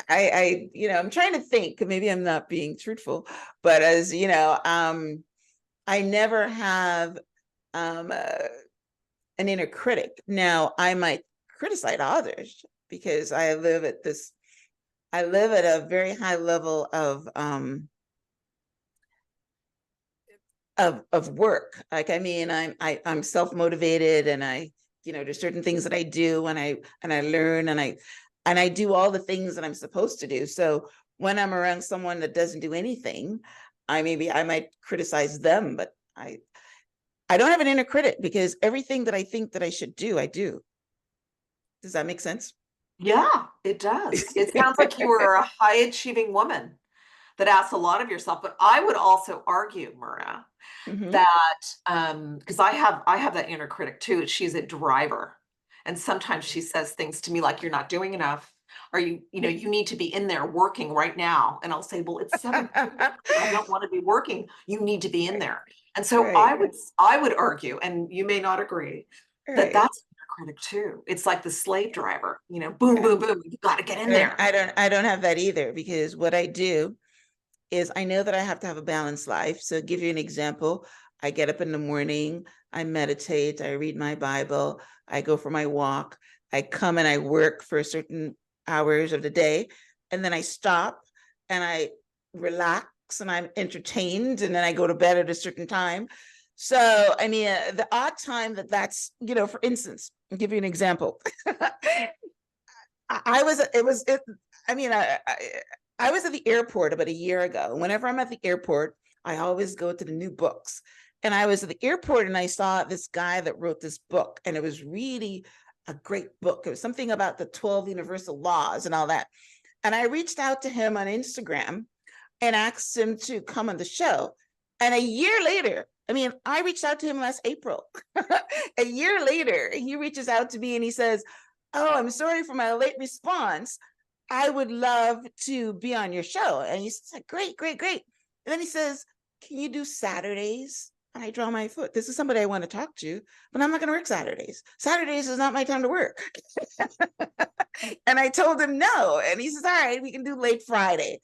I'm trying to think, maybe I'm not being truthful, but as I never have an inner critic. Now, I might criticize others because I live at a very high level of work. Like, I'm self-motivated, and there's certain things that I do, and I learn, and and I do all the things that I'm supposed to do. So when I'm around someone that doesn't do anything, I might criticize them, but I don't have an inner critic, because everything that I think that I should do, I do. Does that make sense? Yeah, it does. It sounds like you are a high achieving woman that asks a lot of yourself. But I would also argue, Maria, Mhm. that because I have that inner critic too. She's a driver. And sometimes she says things to me like, you're not doing enough. Or you need to be in there working right now. And I'll say, well, it's 7:30. I don't want to be working. You need to be in there. And so Right, I would argue, and you may not agree, that right. that's an inner critic too. It's like the slave driver, boom, boom, boom. You got to get in there. I don't have that either, because what I do is I know that I have to have a balanced life. So give you an example, I get up in the morning, I meditate, I read my Bible, I go for my walk, I come and I work for certain hours of the day, and then I stop and I relax and I'm entertained, and then I go to bed at a certain time. So, I mean, the odd time that's, for instance, I'll give you an example. I was, it was, it, I mean, I was at the airport about a year ago. Whenever I'm at the airport, I always go to the new books. And I was at the airport and I saw this guy that wrote this book, and it was really a great book. It was something about the 12 universal laws and all that. And I reached out to him on Instagram and asked him to come on the show. And a year later, I mean, I reached out to him last April. A year later, he reaches out to me and he says, "Oh, I'm sorry for my late response. I would love to be on your show." And he said, "Great, great, great." And then he says, "Can you do Saturdays?" And I draw my foot. This is somebody I want to talk to, but I'm not going to work Saturdays. Saturdays is not my time to work. And I told him no. And he says, "All right, we can do late Friday."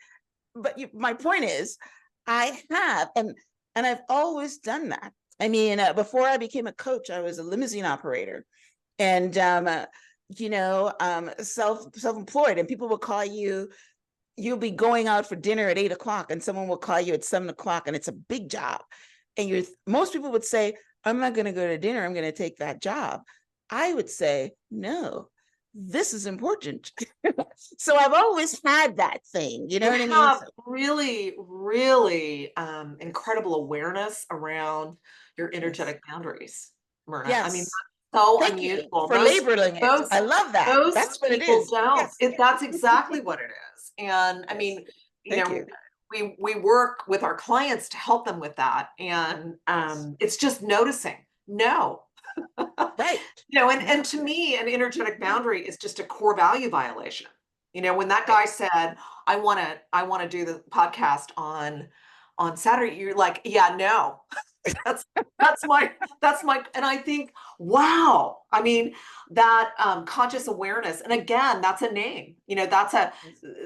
But my point is, I have, and I've always done that. I mean, before I became a coach, I was a limousine operator, and self-employed, and people will call you. You'll be going out for dinner at 8 o'clock, and someone will call you at 7 o'clock, and it's a big job. And most people would say, "I'm not going to go to dinner. I'm going to take that job." I would say, "No, this is important." So I've always had that thing. You know You what I mean? have So, really, really incredible awareness around your yes. energetic boundaries, Myrna. I mean, Yes. that's so Thank you unusual. for labeling it. Most I love that. most That's what it people is. don't. Yes. That's exactly what it is. And I Yes. mean, you Thank know, you. we work with our clients to help them with that. And Yes. it's just noticing. No. Right. And to me, an energetic boundary is just a core value violation. When that Right. guy said, I want to do the podcast on Saturday, you're like, yeah, no. That's that's my and I think, wow. I mean, that conscious awareness. And again, that's a name.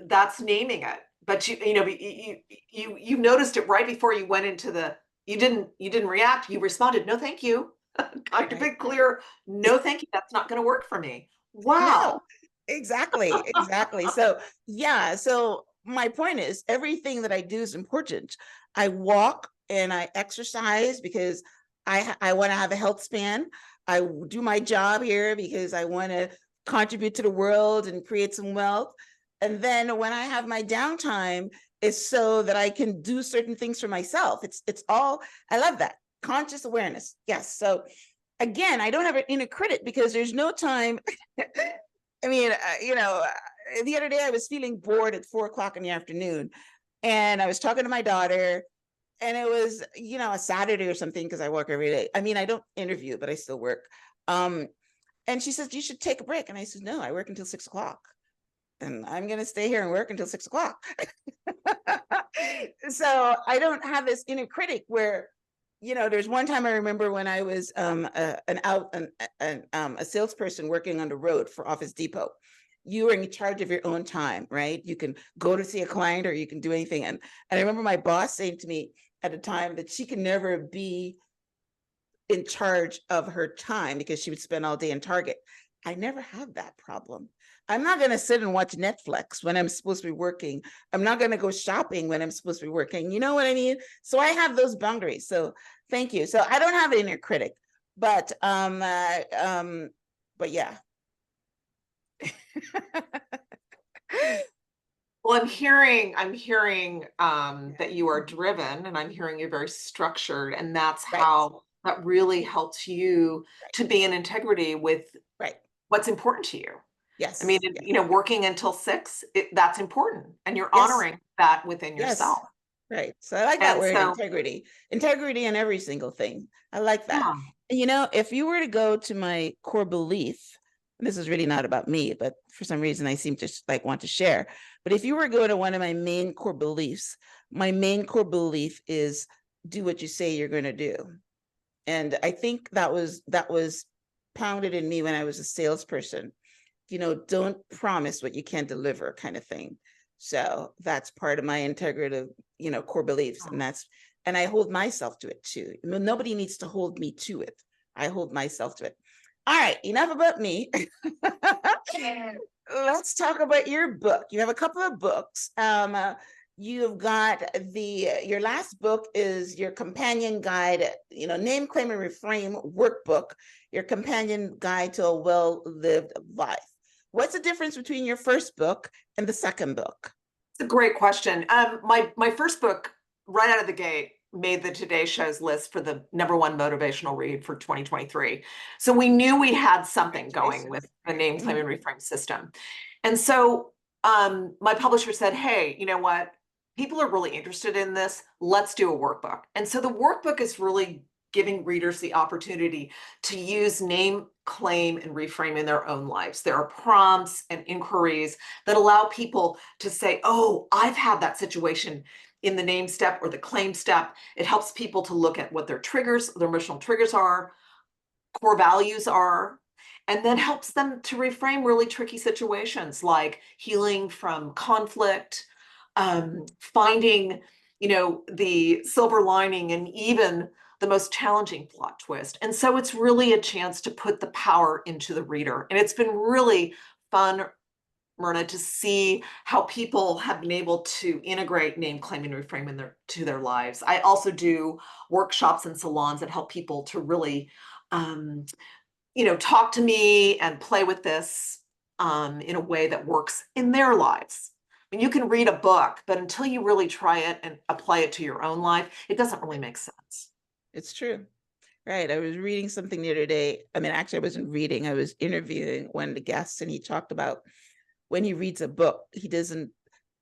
That's naming it. But you noticed it right before you went into you didn't react, you responded, no, thank you. Kind of Right. been clear, no, thank you. That's not going to work for me. No, Wow. exactly. Exactly. So, yeah. So, my point is, everything that I do is important. I walk and I exercise because I want to have a health span. I do my job here because I want to contribute to the world and create some wealth. And then when I have my downtime, it's so that I can do certain things for myself. It's all, I love that. Conscious awareness. Yes. So again, I don't have an inner critic because there's no time. I mean, the other day I was feeling bored at 4 o'clock in the afternoon, and I was talking to my daughter, and it was, a Saturday or something, because I work every day. I mean, I don't interview, but I still work. And she says, "You should take a break." And I said, "No, I work until 6 o'clock. And I'm going to stay here and work until 6 o'clock." So I don't have this inner critic where, there's one time I remember when I was a salesperson working on the road for Office Depot. You are in charge of your own time, right? You can go to see a client or you can do anything. And I remember my boss saying to me at the time that she can never be in charge of her time because she would spend all day in Target. I never have that problem. I'm not going to sit and watch Netflix when I'm supposed to be working. I'm not going to go shopping when I'm supposed to be working. You know what I mean? So I have those boundaries. So thank you. So I don't have an inner critic, but yeah. Well, I'm hearing that you are driven, and I'm hearing you're very structured, and that's Right, how that really helps you right, to be in integrity with right. what's important to you. I mean, Yes, yes, working until 6, that's important, and you're yes, honoring that within yes. yourself. Right. So I like that And word, so, integrity in every single thing. I like that. yeah, And if you were to go to my core belief, and this is really not about me, but for some reason I seem to like want to share. But if you were to go to one of my main core beliefs, my main core belief is do what you say you're going to do. And I think that was pounded in me when I was a salesperson. Don't promise what you can't deliver, kind of thing. So that's part of my integrative, core beliefs. And I hold myself to it too. Nobody needs to hold me to it. I hold myself to it. All right, enough about me. Let's talk about your book. You have a couple of books. You've got your last book is your companion guide, name, claim, and reframe workbook, your companion guide to a well-lived life. What's the difference between your first book and the second book? it's a great question. My first book, right out of the gate, made the Today Show's list for the #1 motivational read for 2023. So we knew we had something going with the name, claim, and reframe system. And so my publisher said, hey, you know what? People are really interested in this. Let's do a workbook. And so the workbook is really giving readers the opportunity to use name, claim, and reframe in their own lives. There are prompts and inquiries that allow people to say, oh, I've had that situation in the name step or the claim step. It helps people to look at what their triggers, their emotional triggers are, core values are, and then helps them to reframe really tricky situations like healing from conflict, finding, the silver lining and even the most challenging plot twist. And so it's really a chance to put the power into the reader. And it's been really fun, Myrna, to see how people have been able to integrate name, claim, and reframe to their lives. I also do workshops and salons that help people to really talk to me and play with this in a way that works in their lives. I mean, you can read a book, but until you really try it and apply it to your own life, it doesn't really make sense. It's true. Right. I was reading something the other day. I mean, actually, I wasn't reading. I was interviewing one of the guests, and he talked about when he reads a book, he doesn't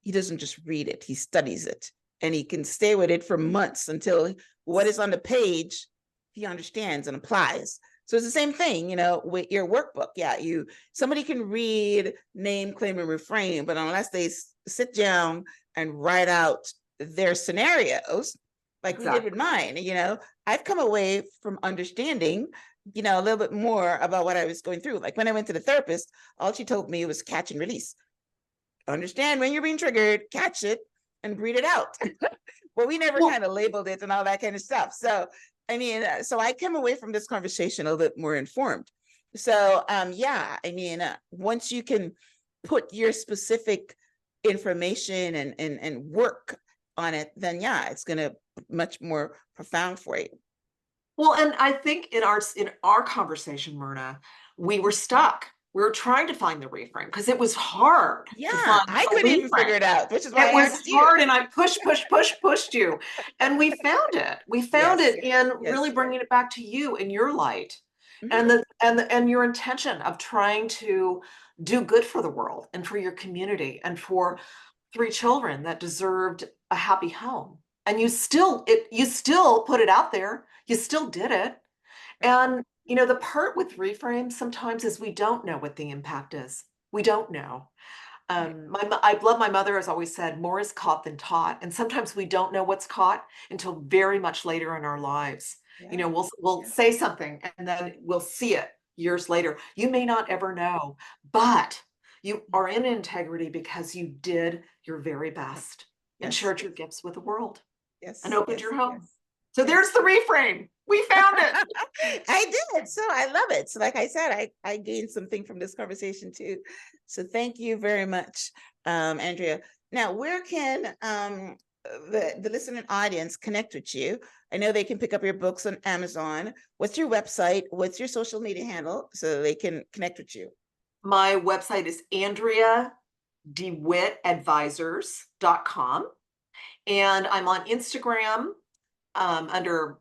just read it. He studies it, and he can stay with it for months until what is on the page he understands and applies. So it's the same thing, with your workbook. Yeah, somebody can read name, claim, and reframe, but unless they sit down and write out their scenarios, like we did with mine, I've come away from understanding, a little bit more about what I was going through. Like when I went to the therapist, all she told me was catch and release. Understand when you're being triggered, catch it, and breathe it out. Well, we never kind of labeled it and all that kind of stuff. So, I mean, so I came away from this conversation a little bit more informed. So, once you can put your specific information and work on it, then yeah, it's going to much more profound for you. Well, and I think in our conversation, Myrna, we were stuck. We were trying to find the reframe because it was hard to find I a couldn't even reframe. figure it out, which is why It I was asked hard, you. and I pushed you, and we found it. We found it in really bringing it back to you and your light, and and your intention of trying to do good for the world and for your community and for 3 children that deserved a happy home. And you still put it out there. You still did it. And the part with reframe sometimes is we don't know what the impact is. We don't know. I love my mother has always said, more is caught than taught. And sometimes we don't know what's caught until very much later in our lives. We'll say something and then we'll see it years later. You may not ever know, but you are in integrity because you did your very best and shared your gifts with the world and opened your home. So there's the reframe. We found it. I did. So I love it. So like I said, I gained something from this conversation too. So thank you very much, Andrea. Now, where can the listening audience connect with you? I know they can pick up your books on Amazon. What's your website? What's your social media handle so they can connect with you? My website is AndreaDeWittAdvisors.com. And I'm on Instagram under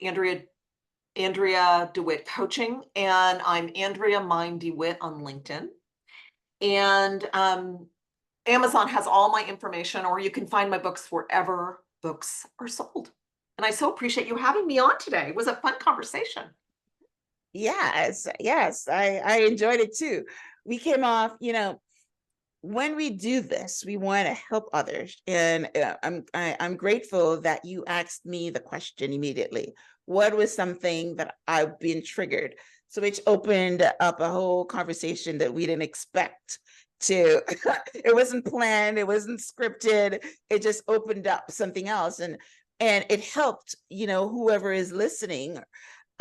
Andrea DeWitt Coaching, and I'm Andrea Mein DeWitt on LinkedIn. And Amazon has all my information, or you can find my books wherever books are sold. And I so appreciate you having me on today. It was a fun conversation. Yes, I enjoyed it too. We came off, when we do this, we want to help others, and I'm grateful that you asked me the question immediately. What was something that I've been triggered? So which opened up a whole conversation that we didn't expect to. It wasn't planned, it wasn't scripted. It just opened up something else, and it helped whoever is listening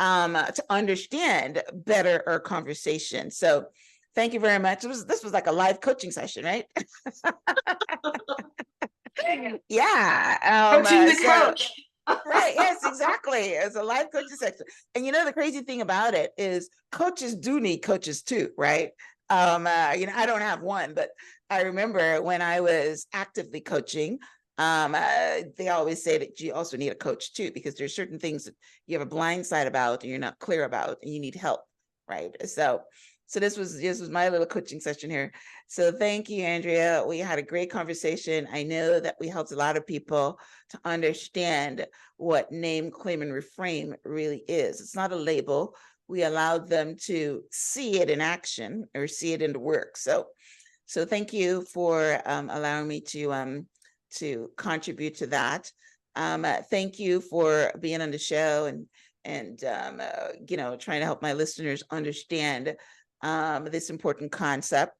to understand better our conversation. So thank you very much. This was like a live coaching session, right? Yeah. Coaching the coach. Right. Yes, exactly. It's a live coaching section. And the crazy thing about it is coaches do need coaches too, right? I don't have one, but I remember when I was actively coaching, they always say that you also need a coach too, because there's certain things that you have a blind side about and you're not clear about and you need help, right? So this was my little coaching session here. So thank you, Andrea. We had a great conversation. I know that we helped a lot of people to understand what name, claim, and reframe really is. It's not a label. We allowed them to see it in action or see it in the work. So thank you for allowing me to contribute to that. Thank you for being on the show and trying to help my listeners understand this important concept.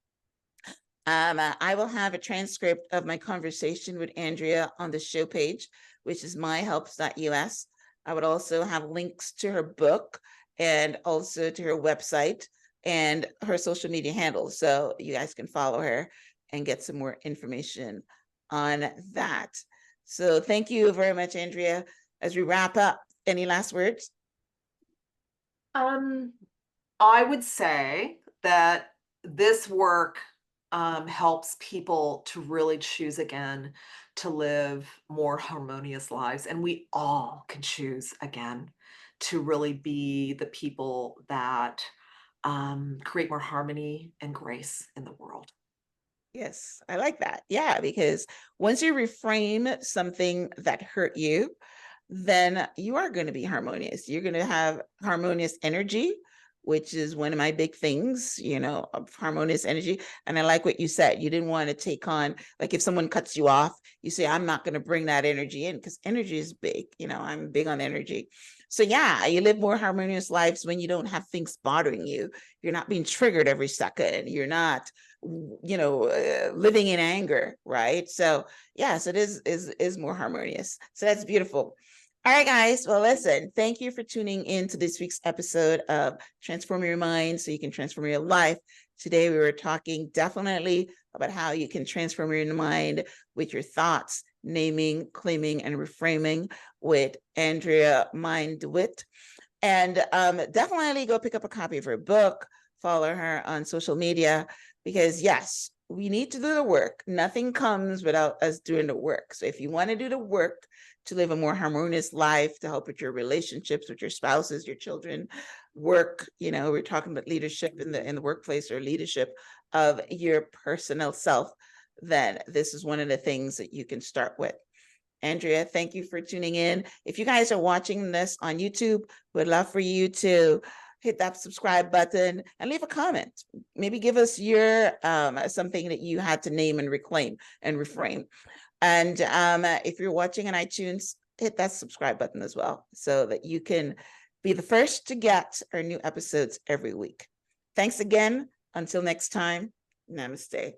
I will have a transcript of my conversation with Andrea on the show page, which is myhelps.us. I would also have links to her book and also to her website and her social media handles, so you guys can follow her and get some more information on that. So thank you very much, Andrea. As we wrap up, any last words? I would say that this work helps people to really choose again to live more harmonious lives. And we all can choose again to really be the people that create more harmony and grace in the world. Yes, I like that. Yeah, because once you reframe something that hurt you, then you are going to be harmonious. You're going to have harmonious energy, which is one of my big things, of harmonious energy. And I like what you said. You didn't want to take on, like if someone cuts you off, you say, I'm not going to bring that energy in, because energy is big. I'm big on energy. So yeah, you live more harmonious lives when you don't have things bothering you. You're not being triggered every second. You're not living in anger, right? So yes, it is more harmonious. So that's beautiful. All right, guys. Well, listen, thank you for tuning in to this week's episode of Transform Your Mind so you can transform your life. Today, we were talking definitely about how you can transform your mind with your thoughts, naming, claiming, and reframing with Andrea Mein DeWitt. And definitely go pick up a copy of her book, follow her on social media, because yes, we need to do the work. Nothing comes without us doing the work. So if you want to do the work to live a more harmonious life, to help with your relationships with your spouses, your children, work, we're talking about leadership in the workplace, or leadership of your personal self, then this is one of the things that you can start with. Andrea, thank you for tuning in. If you guys are watching this on YouTube, we'd love for you to hit that subscribe button and leave a comment. Maybe give us your something that you had to name and reclaim and reframe. And if you're watching on iTunes, hit that subscribe button as well, so that you can be the first to get our new episodes every week. Thanks again. Until next time, namaste.